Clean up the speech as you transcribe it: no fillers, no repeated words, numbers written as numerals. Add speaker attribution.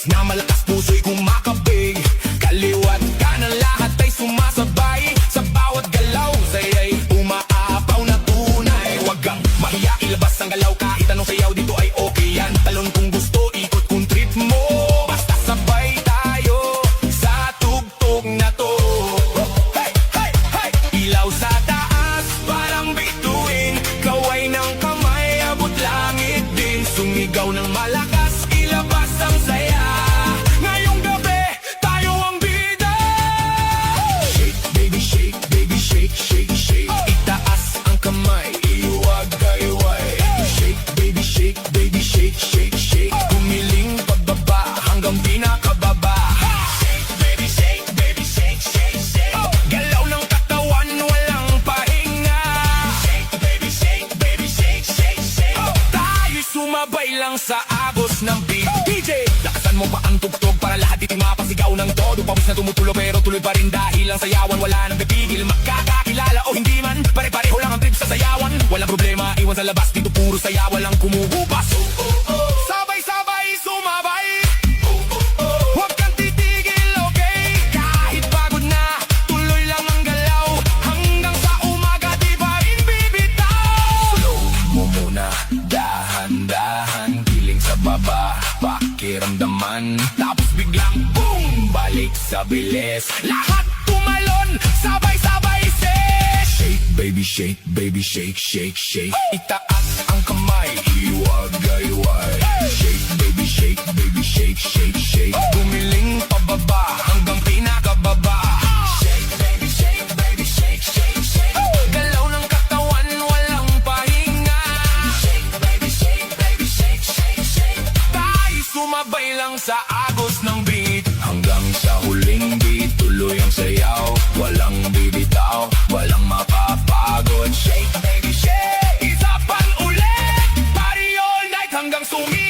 Speaker 1: bilis na malakas puso'y kumakabig. Kaliwat kanan lahat ay sumasabay. Sa bawat galaw saya'y umaapaw na tunay. Huwag kang mahiya, ilabas ang galaw. Kahit anong sayaw dito ay okay yan. Talon kung gusto, ikot kung trip mo. Basta sabay tayo sa tugtog na to. Hey, hey, hey! Ilaw sa taas, parang bituin. Kaway ng kamay, abot langit din. Sumigaw ng malakas, ilabas ang saya. Ngayong gabi, tayo ang bida. Shake, baby, shake, baby, shake, shake, shake. Itaas ang kamay, iwag-gayway. Shake, baby, shake, baby, shake, shake, shake. Gumiling pababa hanggang pinakababa. Shake, baby, shake, baby, shake, shake, shake. Galaw ng katawan, walang pahinga. Shake, baby, shake, baby, shake, shake, shake. Tayo'y sumabay lang sa agos ng beat. DJ, lakasan mo pa ang tugtog para lahat ito'y mapasigaw ng todo. Pawis na tumutulo pero tuloy pa rin dahil ang sayawan wala nang pipigil. Magkakakilala o hindi man, pare-pareho lang ang trip sa sayawan. Walang problema, iwan sa labas, dito puro saya, walang kumuhupas. Sabay-sabay sumabay. Huwag kang titigil, okay? Kahit pagod na, tuloy lang ang galaw. Hanggang sa umaga, di pa rin bibitaw. Slow mo muna, dahan-dahan. Piling sa baba, pakiramdaman. Tapos biglang boom, balik sa bilis. Lahat tumalon, sabay-sabay shake, baby, shake, baby, shake, shake, shake. Itaas ang kamay, iwag-gayway. Shake, baby, shake, baby, shake, shake, shake. Gumiling pababa hanggang pinakababa. Shake, baby, shake, baby, shake, shake, shake. Galaw ng katawan, walang pahinga. Shake, baby, shake, baby, shake, shake, shake. Tayo sumabay lang sa agos ng beat. Hanggang sa huling beat, tuloy ang sayaw. Walang bibitaw, walang mapapagod. Shake, baby, shake. Isa pang ulit, party all night hanggang sumi.